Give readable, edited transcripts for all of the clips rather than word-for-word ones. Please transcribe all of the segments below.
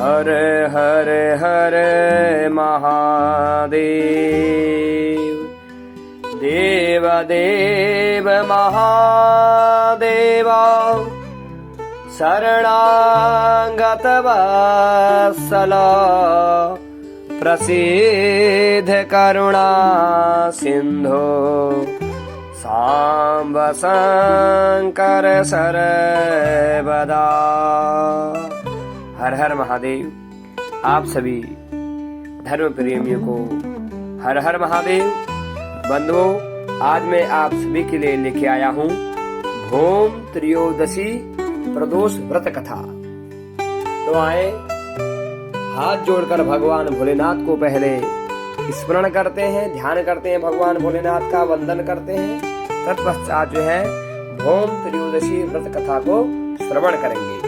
हर हर हर महादेव। देव देव महादेव शरणागत वत्सल प्रसीद करुणा सिंधु सांब शंकर सर्वदा। हर हर महादेव। आप सभी धर्म प्रेमियों को हर हर महादेव। बंधुओं, आज मैं आप सभी के लिए लेके आया हूँ भौम त्रयोदशी प्रदोष व्रत कथा। तो आए हाथ जोड़कर भगवान भोलेनाथ को पहले स्मरण करते हैं, ध्यान करते हैं, भगवान भोलेनाथ का वंदन करते हैं। तत्पश्चात जो है भौम त्रयोदशी व्रत कथा को श्रवण करेंगे।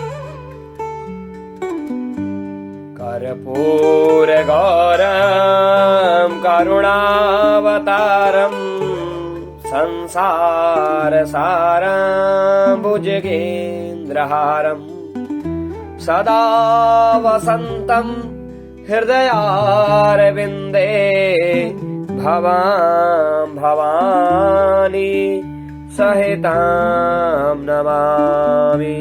कर्पूर गौरम करुणावतारम संसार सारम भुजगेन्द्रहारम सदा वसंतम हृदयारविंदे भवां भवानी सहितां नमामि।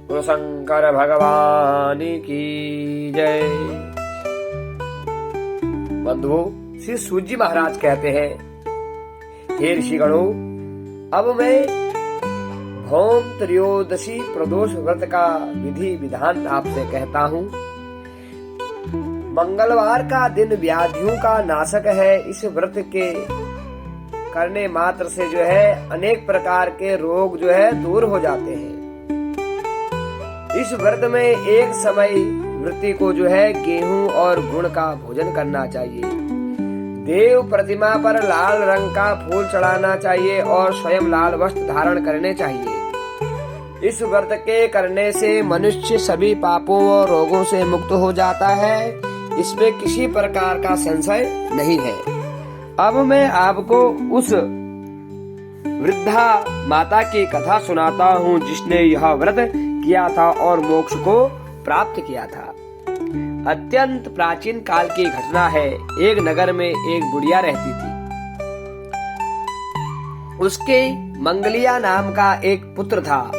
बोलो शंकर भगवान की जय। बंधुओं, श्री सूजी महाराज कहते हैं, हे ऋषिगणों, अब मैं भौम त्रयोदशी प्रदोष व्रत का विधि विधान आपसे कहता हूँ। मंगलवार का दिन व्याधियों का नाशक है। इस व्रत के करने मात्र से जो है अनेक प्रकार के रोग जो है दूर हो जाते हैं। इस व्रत में एक समय वृत्ति को जो है गेहूं और गुड़ का भोजन करना चाहिए। देव प्रतिमा पर लाल रंग का फूल चढ़ाना चाहिए और स्वयं लाल वस्त्र धारण करने चाहिए। इस व्रत के करने से मनुष्य सभी पापों और रोगों से मुक्त हो जाता है। इसमें किसी प्रकार का संशय नहीं है। अब मैं आपको उस वृद्धा माता की कथा सुनाता हूँ जिसने यह व्रत किया था और मोक्ष को प्राप्त किया था। अत्यंत प्राचीन काल की घटना है। एक नगर में एक बुढ़िया रहती थी। उसके मंगलिया नाम का एक पुत्र था।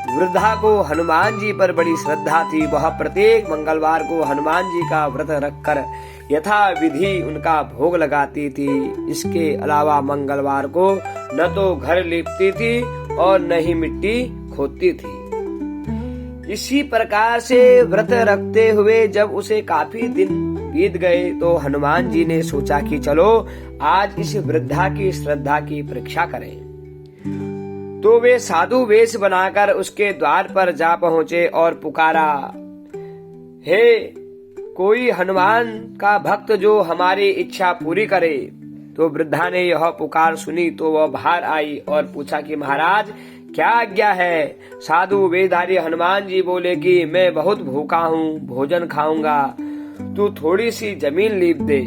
वृद्धा को हनुमान जी पर बड़ी श्रद्धा थी। वह प्रत्येक मंगलवार को हनुमान जी का व्रत रखकर यथा विधि उनका भोग लगाती थी। इसके अलावा मंगलवार को न तो घर लीपती थी और न ही मिट्टी खोदती थी। इसी प्रकार से व्रत रखते हुए जब उसे काफी दिन बीत गए तो हनुमान जी ने सोचा कि चलो आज इस वृद्धा की श्रद्धा की परीक्षा करें। तो वे साधु वेश बनाकर उसके द्वार पर जा पहुँचे और पुकारा, हे कोई हनुमान का भक्त जो हमारी इच्छा पूरी करे। तो वृद्धा ने यह पुकार सुनी तो वह बाहर आई और पूछा कि महाराज क्या आज्ञा है। साधु वेशधारी हनुमान जी बोले कि मैं बहुत भूखा हूँ, भोजन खाऊंगा, तू थोड़ी सी जमीन लीप दे।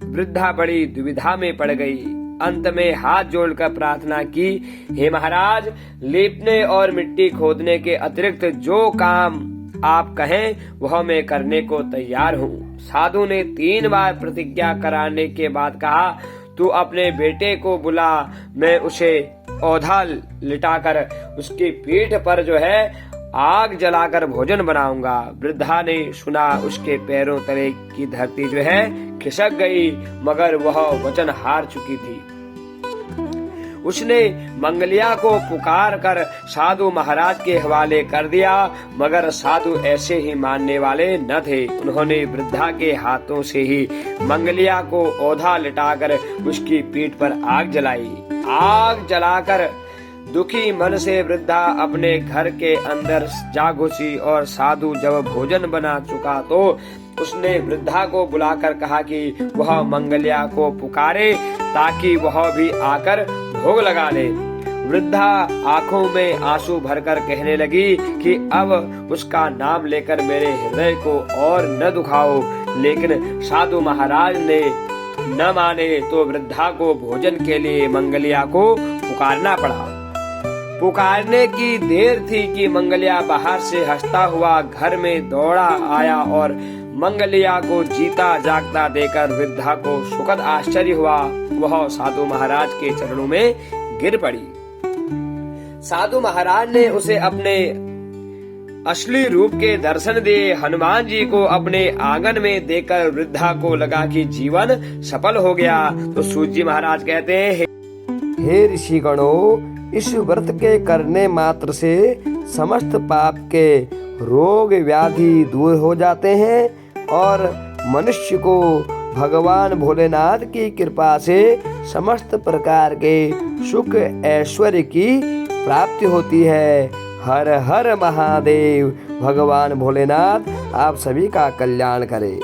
वृद्धा बड़ी दुविधा में पड़ गई। अंत में हाथ जोड़कर प्रार्थना की, हे महाराज, लीपने और मिट्टी खोदने के अतिरिक्त जो काम आप कहें वह मैं करने को तैयार हूँ। साधु ने 3 बार प्रतिज्ञा कराने के बाद कहा, तू अपने बेटे को बुला, मैं उसे औधा लिटाकर उसकी पीठ पर जो है आग जलाकर भोजन बनाऊंगा। वृद्धा ने सुना, उसके पैरों तले की धरती जो है खिसक गई, मगर वह वचन हार चुकी थी। उसने मंगलिया को पुकार कर साधु महाराज के हवाले कर दिया, मगर साधु ऐसे ही मानने वाले न थे। उन्होंने वृद्धा के हाथों से ही मंगलिया को औधा लिटाकर उसकी पीठ पर आग जलाई। आग जलाकर दुखी मन से वृद्धा अपने घर के अंदर जा घुसी और साधु जब भोजन बना चुका तो उसने वृद्धा को बुलाकर कहा कि वह मंगलिया को पुकारे ताकि वह भी आकर भोग लगा ले। वृद्धा आंखों में आंसू भरकर कहने लगी कि अब उसका नाम लेकर मेरे हृदय को और न दुखाओ। लेकिन साधु महाराज ने न माने तो वृद्धा को भोजन के लिए मंगलिया को पुकारना पड़ा। पुकारने की देर थी कि मंगलिया बाहर से हंसता हुआ घर में दौड़ा आया और मंगलिया को जीता जागता देखकर वृद्धा को सुखद आश्चर्य हुआ। वह साधु महाराज के चरणों में गिर पड़ी। साधु महाराज ने उसे अपने असली रूप के दर्शन दिए। हनुमान जी को अपने आंगन में देखकर वृद्धा को लगा कि जीवन सफल हो गया। तो सूत जी महाराज कहते हैं, हे ऋषिगणों, इस व्रत के करने मात्र से समस्त पाप के रोग व्याधि दूर हो जाते हैं और मनुष्य को भगवान भोलेनाथ की कृपा से समस्त प्रकार के सुख ऐश्वर्य की प्राप्ति होती है। हर हर महादेव। भगवान भोलेनाथ आप सभी का कल्याण करे।